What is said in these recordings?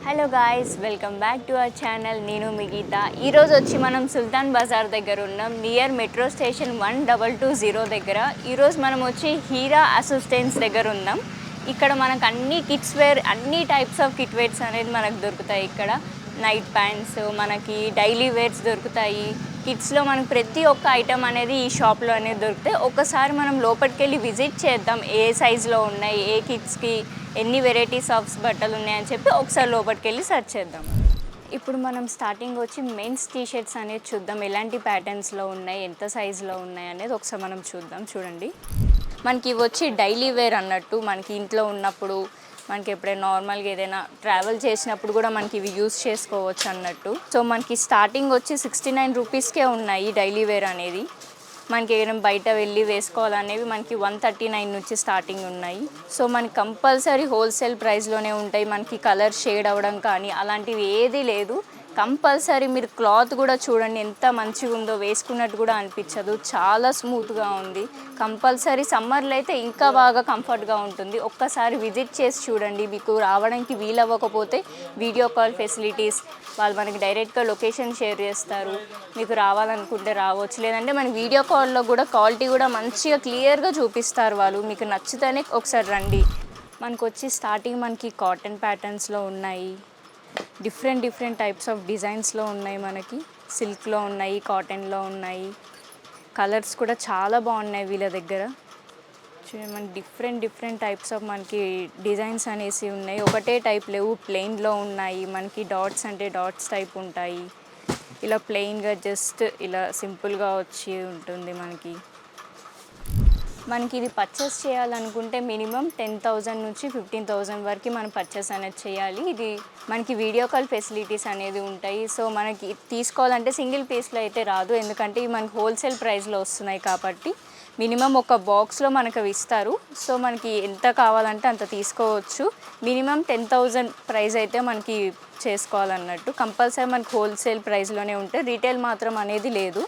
Hello guys, welcome back to our channel. నేను మీ గీత. ఈరోజు వచ్చి మనం సుల్తాన్ బజార్ దగ్గర ఉన్నాం, నియర్ మెట్రో స్టేషన్ 1220 దగ్గర. ఈరోజు మనం వచ్చి హీరా అసిస్టెన్స్ దగ్గర ఉన్నాం. ఇక్కడ మనకు అన్ని కిడ్స్ వేర్, అన్ని టైప్స్ ఆఫ్ కిట్ వేర్స్ అనేది మనకు దొరుకుతాయి. ఇక్కడ నైట్ ప్యాంట్స్, మనకి డైలీ వేర్స్ దొరుకుతాయి. కిడ్స్లో మనకు ప్రతి ఒక్క ఐటమ్ అనేది ఈ షాప్లో అనేది దొరుకుతాయి. ఒకసారి మనం లోపలికి వెళ్ళి విజిట్ చేద్దాం, ఏ సైజులో ఉన్నాయి, ఏ కిడ్స్కి ఎన్ని వెరైటీస్ ఆఫ్ బట్టలు ఉన్నాయని చెప్పి ఒకసారి లోపలికి వెళ్ళి సెర్చ్ చేద్దాం. ఇప్పుడు మనం స్టార్టింగ్ వచ్చి మెన్స్ టీషర్ట్స్ అనేది చూద్దాం. ఎలాంటి ప్యాటర్న్స్లో ఉన్నాయి, ఎంత సైజులో ఉన్నాయి అనేది ఒకసారి మనం చూద్దాం. చూడండి, మనకి ఇవి వచ్చి డైలీ వేర్ అన్నట్టు. మనకి ఇంట్లో ఉన్నప్పుడు, మనకి ఎప్పుడైనా నార్మల్గా ఏదైనా ట్రావెల్ చేసినప్పుడు కూడా మనకి ఇవి యూస్ చేసుకోవచ్చు అన్నట్టు. సో మనకి స్టార్టింగ్ వచ్చి 69 రూపీస్కే ఉన్నాయి డైలీ వేర్ అనేది. మనకి ఏదైనా బయట వెళ్ళి వేసుకోవాలనేవి మనకి 139 నుంచి స్టార్టింగ్ ఉన్నాయి. సో మనకి కంపల్సరీ హోల్సేల్ ప్రైస్లోనే ఉంటాయి. మనకి కలర్ షేడ్ అవ్వడం కానీ అలాంటివి ఏదీ లేదు. కంపల్సరీ మీరు క్లాత్ కూడా చూడండి ఎంత మంచిగా ఉందో, వేసుకున్నట్టు కూడా అనిపించదు, చాలా స్మూత్గా ఉంది. కంపల్సరీ సమ్మర్లో అయితే ఇంకా బాగా కంఫర్ట్గా ఉంటుంది. ఒక్కసారి విజిట్ చేసి చూడండి. మీకు రావడానికి వీలవ్వకపోతే వీడియో కాల్ ఫెసిలిటీస్, వాళ్ళు మనకి డైరెక్ట్గా లొకేషన్ షేర్ చేస్తారు. మీకు రావాలనుకుంటే రావచ్చు, లేదంటే మన వీడియో కాల్లో కూడా క్వాలిటీ కూడా మంచిగా క్లియర్గా చూపిస్తారు వాళ్ళు. మీకు నచ్చితేనే ఒకసారి రండి. మనకు వచ్చి స్టార్టింగ్ మనకి కాటన్ ప్యాటర్న్స్లో ఉన్నాయి, డిఫరెంట్ టైప్స్ ఆఫ్ డిజైన్స్లో ఉన్నాయి. మనకి సిల్క్లో ఉన్నాయి, కాటన్లో ఉన్నాయి. కలర్స్ కూడా చాలా బాగున్నాయి వీళ్ళ దగ్గర. చూడండి, మనకి డిఫరెంట్ టైప్స్ ఆఫ్ మనకి డిజైన్స్ అనేసి ఉన్నాయి. ఒకటే టైప్ లేవు, ప్లెయిన్లో ఉన్నాయి. మనకి డాట్స్ అంటే డాట్స్ టైప్ ఉంటాయి. ఇలా ప్లెయిన్గా జస్ట్ ఇలా సింపుల్గా వచ్చి ఉంటుంది. మనకి ఇది పర్చేస్ చేయాలనుకుంటే మినిమం 10,000 నుంచి 15,000 వరకు మనం పర్చేస్ అనేది చేయాలి. ఇది మనకి వీడియో కాల్ ఫెసిలిటీస్ అనేది ఉంటాయి. సో మనకి తీసుకోవాలంటే సింగిల్ పీస్లో అయితే రాదు, ఎందుకంటే ఇవి మనకి హోల్సేల్ ప్రైస్లో వస్తున్నాయి కాబట్టి మినిమం ఒక బాక్స్లో మనకు అవి ఇస్తారు. సో మనకి ఎంత కావాలంటే అంత తీసుకోవచ్చు. మినిమం 10,000 ప్రైస్ అయితే మనకి చేసుకోవాలన్నట్టు. కంపల్సరీ మనకి హోల్సేల్ ప్రైస్లోనే ఉంటాయి, రీటైల్ మాత్రం అనేది లేదు.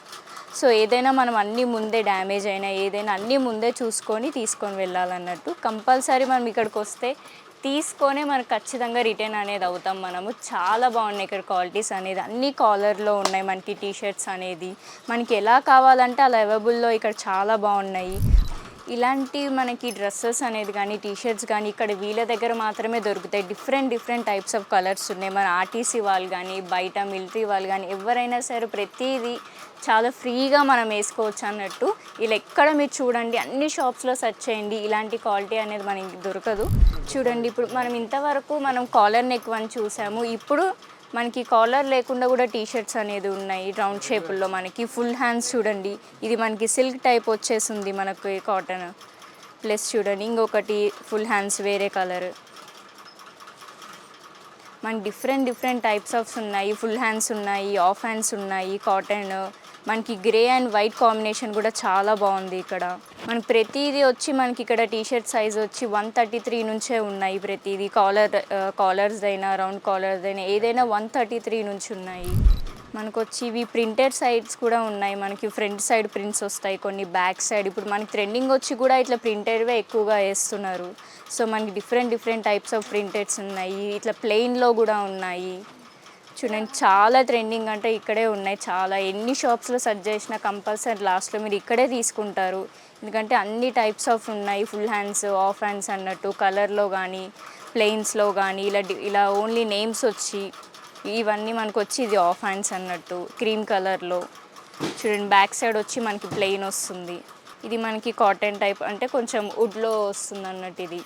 సో ఏదైనా మనం అన్నీ ముందే, డ్యామేజ్ అయినా ఏదైనా అన్నీ ముందే చూసుకొని తీసుకొని వెళ్ళాలన్నట్టు. కంపల్సరీ మనం ఇక్కడికి వస్తే తీసుకొనే మనకు ఖచ్చితంగా రిటర్న్ అనేది అవుతాం మనము. చాలా బాగున్నాయి ఇక్కడ క్వాలిటీస్ అనేది. అన్ని కాలర్లో ఉన్నాయి మనకి టీషర్ట్స్ అనేది. మనకి ఎలా కావాలంటే అలా అవైలబుల్లో ఇక్కడ చాలా బాగున్నాయి. ఇలాంటి మనకి డ్రెస్సెస్ అనేది కానీ, టీషర్ట్స్ కానీ ఇక్కడ వీళ్ళ దగ్గర మాత్రమే దొరుకుతాయి. డిఫరెంట్ టైప్స్ ఆఫ్ కలర్స్ ఉన్నాయి. మన ఆర్టీసీ వాళ్ళు కానీ, బయట మిలిటరీ వాళ్ళు కానీ, ఎవరైనా సరే ప్రతిదీ చాలా ఫ్రీగా మనం వేసుకోవచ్చు అన్నట్టు. ఇలా ఎక్కడ మీరు చూడండి, అన్ని షాప్స్లో సెర్చ్ చేయండి, ఇలాంటి క్వాలిటీ అనేది మనకి దొరకదు. చూడండి, ఇప్పుడు మనం ఇంతవరకు కాలర్ నెక్ వన్ చూసాము. ఇప్పుడు మనకి కాలర్ లేకుండా కూడా టీషర్ట్స్ అనేది ఉన్నాయి రౌండ్ షేపుల్లో. మనకి ఫుల్ హ్యాండ్స్ చూడండి, ఇది మనకి సిల్క్ టైప్ వచ్చేసింది మనకి కాటన్. ప్లస్ చూడండి, ఇంకొకటి ఫుల్ హ్యాండ్స్ వేరే కలర్. మనకి డిఫరెంట్ టైప్స్ ఆఫ్స్ ఉన్నాయి. ఫుల్ హ్యాండ్స్ ఉన్నాయి, హాఫ్ హ్యాండ్స్ ఉన్నాయి, కాటన్. మనకి గ్రే అండ్ వైట్ కాంబినేషన్ కూడా చాలా బాగుంది ఇక్కడ. మనకి ప్రతిదీ వచ్చి మనకి ఇక్కడ టీషర్ట్ సైజ్ వచ్చి 133 నుంచే ఉన్నాయి. ప్రతిదీ కాలర్స్ అయినా, రౌండ్ కాలర్స్ అయినా, ఏదైనా 133 నుంచి ఉన్నాయి. మనకు వచ్చి ఇవి ప్రింటెడ్ సైడ్స్ కూడా ఉన్నాయి. మనకి ఫ్రంట్ సైడ్ ప్రింట్స్ వస్తాయి, కొన్ని బ్యాక్ సైడ్. ఇప్పుడు మనకి ట్రెండింగ్ వచ్చి కూడా ఇట్లా ప్రింటెడ్వే ఎక్కువగా వేస్తున్నారు. సో మనకి డిఫరెంట్ టైప్స్ ఆఫ్ ప్రింటెడ్స్ ఉన్నాయి. ఇట్లా ప్లెయిన్లో కూడా ఉన్నాయి. చూడండి, చాలా ట్రెండింగ్ అంటే ఇక్కడే ఉన్నాయి. చాలా ఎన్ని షాప్స్లో సెర్చ్ చేసినా కంపల్సరీ లాస్ట్లో మీరు ఇక్కడే తీసుకుంటారు. ఎందుకంటే అన్ని టైప్స్ ఆఫ్ ఉన్నాయి. ఫుల్ హ్యాండ్స్, హాఫ్ హ్యాండ్స్ అన్నట్టు, కలర్లో కానీ, ప్లెయిన్స్లో కానీ, ఇలా ఓన్లీ నేమ్స్ వచ్చి ఇవన్నీ మనకు వచ్చి ఇది హాఫ్ హ్యాండ్స్ అన్నట్టు క్రీమ్ కలర్లో. చూడండి, బ్యాక్ సైడ్ వచ్చి మనకి ప్లెయిన్ వస్తుంది. ఇది మనకి కాటన్ టైప్ అంటే కొంచెం వుడ్లో వస్తుంది అన్నట్టు. ఇది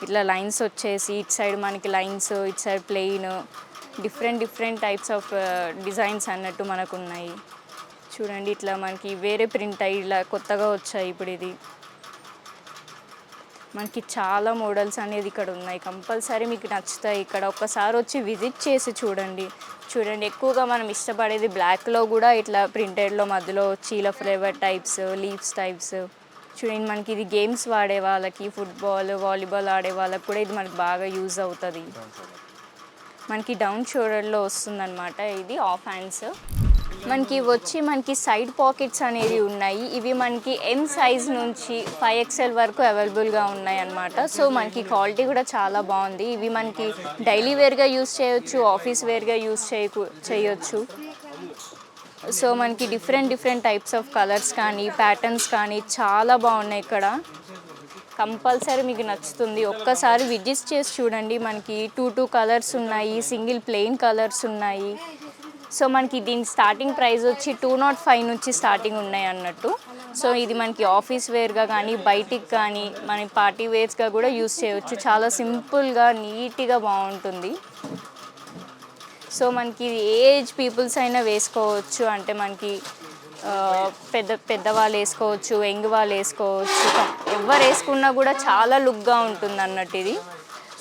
ఇట్లా లైన్స్ వచ్చేసి ఇటు సైడ్ మనకి లైన్స్, ఇటు side plain. Different types of designs అన్నట్టు మనకు ఉన్నాయి. చూడండి, ఇట్లా మనకి వేరే ప్రింట్ అయ్యి ఇలా కొత్తగా వచ్చాయి ఇప్పుడు. ఇది మనకి చాలా మోడల్స్ అనేది ఇక్కడ ఉన్నాయి. కంపల్సరీ మీకు నచ్చుతాయి. ఇక్కడ ఒక్కసారి వచ్చి విజిట్ చేసి చూడండి. ఎక్కువగా మనం ఇష్టపడేది బ్లాక్లో కూడా ఇట్లా ప్రింటెడ్లో మధ్యలో వచ్చి ఇలా ఫ్లేవర్ టైప్స్, లీవ్స్ టైప్స్. చూడండి, మనకి ఇది గేమ్స్ వాడే వాళ్ళకి, ఫుట్బాల్, వాలీబాల్ ఆడే వాళ్ళకి కూడా ఇది మనకి బాగా యూజ్ అవుతుంది. మనకి డౌన్ షోల్డర్లో వస్తుందన్నమాట. ఇది హాఫ్ హ్యాండ్స్. మనకి వచ్చి మనకి సైడ్ పాకెట్స్ అనేవి ఉన్నాయి. ఇవి మనకి ఎం సైజ్ నుంచి 5XL వరకు అవైలబుల్గా ఉన్నాయి అన్నమాట. సో మనకి క్వాలిటీ కూడా చాలా బాగుంది. ఇవి మనకి డైలీ వేర్గా యూస్ చేయొచ్చు, ఆఫీస్ వేర్గా యూస్ చేయొచ్చు. సో మనకి డిఫరెంట్ టైప్స్ ఆఫ్ కలర్స్ కానీ ప్యాటర్న్స్ కానీ చాలా బాగున్నాయి ఇక్కడ. కంపల్సరీ మీకు నచ్చుతుంది. ఒక్కసారి విజిట్ చేసి చూడండి. మనకి టూ కలర్స్ ఉన్నాయి, సింగిల్ ప్లెయిన్ కలర్స్ ఉన్నాయి. సో మనకి దీని స్టార్టింగ్ ప్రైస్ వచ్చి 205 నుంచి స్టార్టింగ్ ఉన్నాయి అన్నట్టు. సో ఇది మనకి ఆఫీస్ వేర్గా కానీ బయటికి కానీ మన పార్టీ వేర్స్గా కూడా యూస్ చేయవచ్చు. చాలా సింపుల్గా నీట్గా బాగుంటుంది. సో మనకి ఏజ్ పీపుల్స్ అయినా వేసుకోవచ్చు. అంటే మనకి పెద్దవాళ్ళు వేసుకోవచ్చు, యంగ్ వాళ్ళు వేసుకోవచ్చు. ఎవరు వేసుకున్నా కూడా చాలా లుక్గా ఉంటుంది అన్నట్టు ఇది.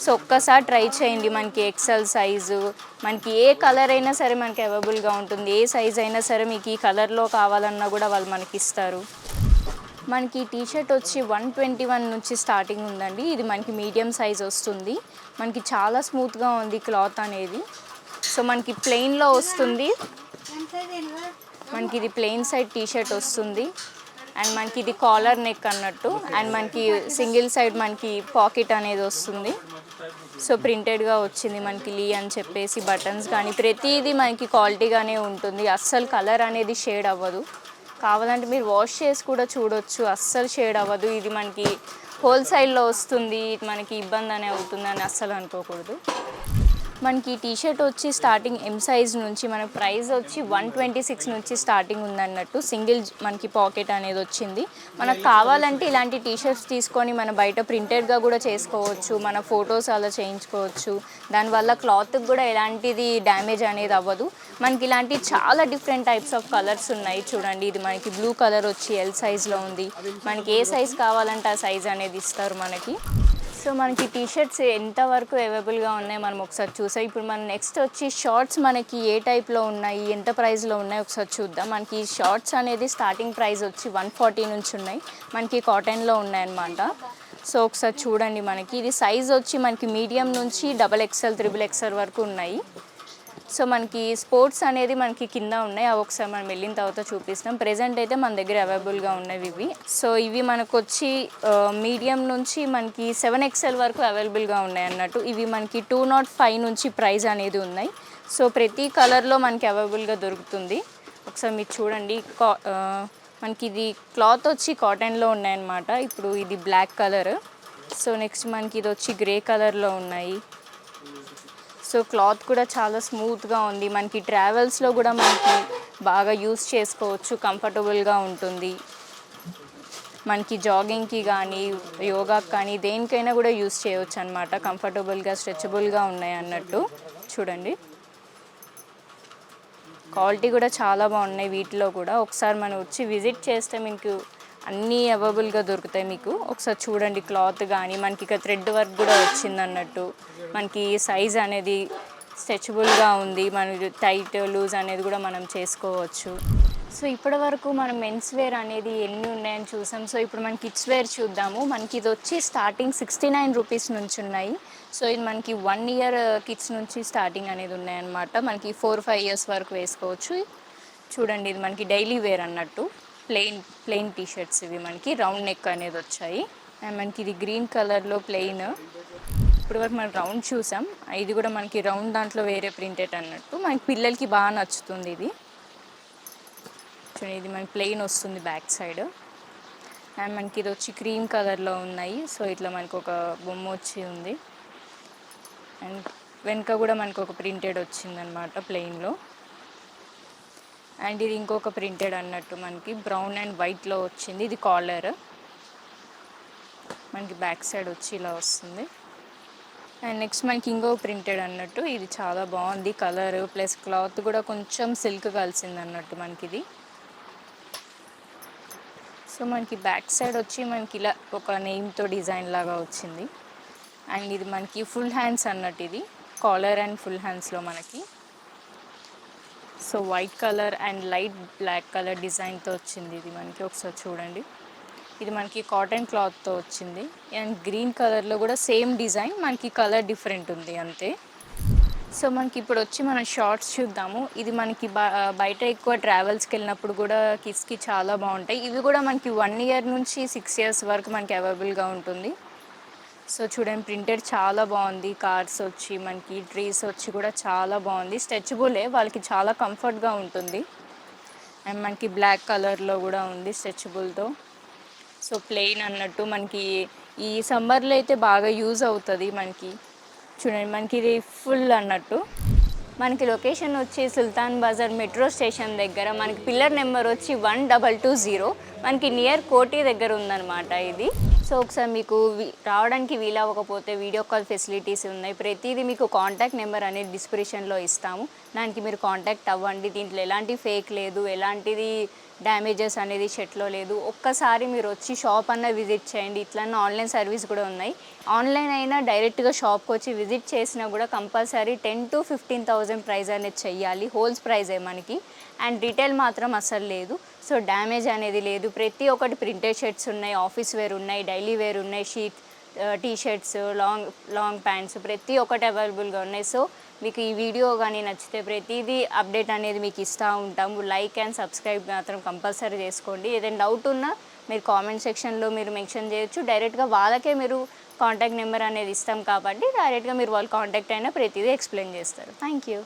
సో ఒక్కసారి ట్రై చేయండి. మనకి ఎక్సెల్ సైజు, మనకి ఏ కలర్ అయినా సరే మనకి అవైలబుల్గా ఉంటుంది. ఏ సైజ్ అయినా సరే మీకు ఈ కలర్లో కావాలన్నా కూడా వాళ్ళు మనకి ఇస్తారు. మనకి టీషర్ట్ వచ్చి 121 నుంచి స్టార్టింగ్ ఉందండి. ఇది మనకి మీడియం సైజ్ వస్తుంది. మనకి చాలా స్మూత్గా ఉంది క్లాత్ అనేది. సో మనకి ప్లెయిన్లో వస్తుంది. మనకి ఇది ప్లెయిన్ సైడ్ టీషర్ట్ వస్తుంది. అండ్ మనకి ఇది కాలర్ నెక్ అన్నట్టు. అండ్ మనకి సింగిల్ సైడ్ మనకి పాకెట్ అనేది వస్తుంది. సో ప్రింటెడ్గా వచ్చింది మనకి లీ అని చెప్పేసి. బటన్స్ కానీ ప్రతిదీ మనకి క్వాలిటీగానే ఉంటుంది. అస్సలు కలర్ అనేది షేడ్ అవ్వదు. కావాలంటే మీరు వాష్ చేసి కూడా చూడొచ్చు, అస్సలు షేడ్ అవ్వదు. ఇది మనకి హోల్సేల్లో వస్తుంది, మనకి ఇబ్బంది అనే అవుతుందని అస్సలు అనుకోకూడదు. మనకి టీషర్ట్ వచ్చి స్టార్టింగ్ ఎం సైజ్ నుంచి మన ప్రైస్ వచ్చి 126 నుంచి స్టార్టింగ్ ఉందన్నట్టు. సింగిల్ మనకి పాకెట్ అనేది వచ్చింది. మనకు కావాలంటే ఇలాంటి టీషర్ట్స్ తీసుకొని మన బయట ప్రింటెడ్గా కూడా చేసుకోవచ్చు. మన ఫొటోస్ అలా చేయించుకోవచ్చు. దానివల్ల క్లాత్కి కూడా ఎలాంటిది డ్యామేజ్ అనేది అవ్వదు. మనకి ఇలాంటి చాలా డిఫరెంట్ టైప్స్ ఆఫ్ కలర్స్ ఉన్నాయి. చూడండి, ఇది మనకి బ్లూ కలర్ వచ్చి ఎల్ సైజ్లో ఉంది. మనకి ఏ సైజ్ కావాలంటే ఆ సైజ్ అనేది ఇస్తారు మనకి. సో మనకి టీషర్ట్స్ ఎంతవరకు అవైలబుల్గా ఉన్నాయి మనం ఒకసారి చూసాం. ఇప్పుడు మన నెక్స్ట్ వచ్చి షార్ట్స్ మనకి ఏ టైప్లో ఉన్నాయి, ఎంత ప్రైస్లో ఉన్నాయి ఒకసారి చూద్దాం. మనకి షార్ట్స్ అనేది స్టార్టింగ్ ప్రైస్ వచ్చి 140 నుంచి ఉన్నాయి. మనకి కాటన్లో ఉన్నాయన్నమాట. సో ఒకసారి చూడండి. మనకి ఇది సైజ్ వచ్చి మనకి మీడియం నుంచి XXL, XXL వరకు ఉన్నాయి. సో మనకి స్పోర్ట్స్ అనేది మనకి కింద ఉన్నాయి. అవి ఒకసారి మనం వెళ్ళిన తర్వాత చూపిస్తాం. ప్రెజెంట్ అయితే మన దగ్గర అవైలబుల్గా ఉన్నవి ఇవి. సో ఇవి మనకు వచ్చి మీడియం నుంచి మనకి 7XL వరకు అవైలబుల్గా ఉన్నాయి అన్నట్టు. ఇవి మనకి 205 నుంచి ప్రైస్ అనేది ఉన్నాయి. సో ప్రతి కలర్లో మనకి అవైలబుల్గా దొరుకుతుంది. ఒకసారి మీరు చూడండి. మనకి ఇది క్లాత్ వచ్చి కాటన్లో ఉన్నాయన్నమాట. ఇప్పుడు ఇది బ్లాక్ కలర్. సో నెక్స్ట్ మనకి ఇది వచ్చి గ్రే కలర్లో ఉన్నాయి. సో క్లాత్ కూడా చాలా స్మూత్గా ఉంది. మనకి ట్రావెల్స్లో కూడా మనకి బాగా యూస్ చేసుకోవచ్చు, కంఫర్టబుల్గా ఉంటుంది. మనకి జాగింగ్కి కానీ యోగాకి కానీ దేనికైనా కూడా యూస్ చేయవచ్చు అనమాట. కంఫర్టబుల్గా స్ట్రెచబుల్గా ఉన్నాయి అన్నట్టు. చూడండి, క్వాలిటీ కూడా చాలా బాగున్నాయి వీటిలో కూడా. ఒకసారి మనం వచ్చి విజిట్ చేస్తే మీకు అన్నీ అవైలబుల్గా దొరుకుతాయి మీకు. ఒకసారి చూడండి, క్లాత్ కానీ మనకి ఇక థ్రెడ్ వర్క్ కూడా వచ్చింది అన్నట్టు. మనకి సైజ్ అనేది స్ట్రెచబుల్గా ఉంది. మన టైట్ లూజ్ అనేది కూడా మనం చేసుకోవచ్చు. సో ఇప్పటి వరకు మనం మెన్స్ వేర్ అనేది ఎన్ని ఉన్నాయని చూసాం. సో ఇప్పుడు మన కిడ్స్ వేర్ చూద్దాము. మనకి ఇది వచ్చి స్టార్టింగ్ 69 రూపీస్ నుంచి ఉన్నాయి. సో ఇది మనకి 1 ఇయర్ కిడ్స్ నుంచి స్టార్టింగ్ అనేది ఉన్నాయన్నమాట. మనకి 4-5 ఇయర్స్ వరకు వేసుకోవచ్చు. చూడండి, ఇది మనకి డైలీ వేర్ అన్నట్టు. ప్లెయిన్ టీషర్ట్స్ ఇవి మనకి రౌండ్ నెక్ అనేది వచ్చాయి. అండ్ మనకి ఇది గ్రీన్ కలర్లో ప్లెయిన్. ఇప్పుడు వరకు మనం రౌండ్ చూసాం. ఇది కూడా మనకి రౌండ్ దాంట్లో వేరే ప్రింటెడ్ అన్నట్టు. మనకి పిల్లలకి బాగా నచ్చుతుంది ఇది. చూడండి, ఇది మనకి ప్లెయిన్ వస్తుంది బ్యాక్ సైడ్. అండ్ మనకి ఇది వచ్చి క్రీమ్ కలర్లో ఉన్నాయి. సో ఇట్లా మనకు ఒక బొమ్మ వచ్చి ఉంది. అండ్ వెనుక కూడా మనకు ఒక ప్రింటెడ్ వచ్చిందనమాట ప్లెయిన్లో. అండ్ ఇది ఇంకొక ప్రింటెడ్ అన్నట్టు మనకి బ్రౌన్ అండ్ వైట్లో వచ్చింది. ఇది కాలర్. మనకి బ్యాక్ సైడ్ వచ్చి ఇలా వస్తుంది. అండ్ నెక్స్ట్ మనకి ఇంకో ప్రింటెడ్ అన్నట్టు. ఇది చాలా బాగుంది కలర్ ప్లస్ క్లాత్ కూడా కొంచెం సిల్క్ కలిసింది అన్నట్టు మనకి ఇది. సో మనకి బ్యాక్ సైడ్ వచ్చి మనకి ఇలా ఒక నేమ్తో డిజైన్ లాగా వచ్చింది. అండ్ ఇది మనకి ఫుల్ హ్యాండ్స్ అన్నట్టు. ఇది కాలర్ అండ్ ఫుల్ హ్యాండ్స్లో మనకి. So white colour and light black colour డిజైన్తో వచ్చింది ఇది మనకి. ఒకసారి చూడండి, ఇది మనకి కాటన్ క్లాత్తో వచ్చింది. అండ్ గ్రీన్ కలర్లో కూడా సేమ్ డిజైన్, మనకి కలర్ డిఫరెంట్ ఉంది అంతే. సో మనకి ఇప్పుడు వచ్చి మన షార్ట్స్ చూద్దాము. ఇది మనకి బయట ఎక్కువ ట్రావెల్స్‌కి వెళ్ళినప్పుడు కూడా కిడ్స్‌కి చాలా బాగుంటాయి. ఇవి కూడా మనకి 1 ఇయర్ నుంచి 6 ఇయర్స్ వరకు మనకి అవైలబుల్‌గా ఉంటుంది. సో చూడండి ప్రింటెడ్ చాలా బాగుంది. కార్స్ వచ్చి మనకి ట్రీస్ వచ్చి కూడా చాలా బాగుంది. స్ట్రెచబులే, వాళ్ళకి చాలా కంఫర్ట్‌గా ఉంటుంది. అండ్ మనకి బ్లాక్ కలర్‌లో కూడా ఉంది స్ట్రెచబుల్‌తో. సో ప్లెయిన్ అన్నట్టు మనకి ఈ సమ్మర్లో అయితే బాగా యూజ్ అవుతుంది మనకి. చూడండి మనకి ఇది ఫుల్ అన్నట్టు. మనకి లొకేషన్ వచ్చి సుల్తాన్ బజార్ మెట్రో స్టేషన్ దగ్గర, మనకి పిల్లర్ నెంబర్ వచ్చి 1220, మనకి నియర్ కోటి దగ్గర ఉందన్నమాట ఇది. సో ఒకసారి మీకు రావడానికి వీలవ్వకపోతే వీడియో కాల్ ఫెసిలిటీస్ ఉన్నాయి. ప్రతిదీ మీకు కాంటాక్ట్ నెంబర్ అనేది డిస్క్రిప్షన్లో ఇస్తాము, దానికి మీరు కాంటాక్ట్ అవ్వండి. దీంట్లో ఎలాంటి ఫేక్ లేదు, ఎలాంటిది డ్యామేజెస్ అనేది షర్ట్లో లేదు. ఒక్కసారి మీరు వచ్చి షాప్ అన్న విజిట్ చేయండి. ఇట్లన్నా ఆన్లైన్ సర్వీస్ కూడా ఉన్నాయి. ఆన్లైన్ అయినా డైరెక్ట్గా షాప్కి వచ్చి విజిట్ చేసినా కూడా కంపల్సరీ 10,000 to 15,000 ప్రైస్ అనేది చెయ్యాలి. హోల్స్ ప్రైజే మనకి. అండ్ రీటైల్ మాత్రం అసలు లేదు. సో డ్యామేజ్ అనేది లేదు. ప్రతి ఒక్కటి ప్రింటెడ్ షర్ట్స్ ఉన్నాయి, ఆఫీస్ వేర్ ఉన్నాయి, డైలీ వేర్ ఉన్నాయి, టీ షర్ట్స్, లాంగ్ ప్యాంట్స్ ప్రతి ఒక్కటి అవైలబుల్గా ఉన్నాయి. సో మీకు ఈ వీడియో కానీ నచ్చితే ప్రతిదీ అప్డేట్ అనేది మీకు ఇస్తూ ఉంటాము. లైక్ అండ్ సబ్స్క్రైబ్ మాత్రం కంపల్సరీ చేసుకోండి. ఏదైనా డౌట్ ఉన్నా మీరు కామెంట్ సెక్షన్లో మీరు మెన్షన్ చేయొచ్చు. డైరెక్ట్గా వాళ్ళకే మీరు కాంటాక్ట్ నెంబర్ అనేది ఇస్తాం కాబట్టి డైరెక్ట్గా మీరు వాళ్ళు కాంటాక్ట్ అయినా ప్రతిదీ ఎక్స్ప్లెయిన్ చేస్తారు. Thank you.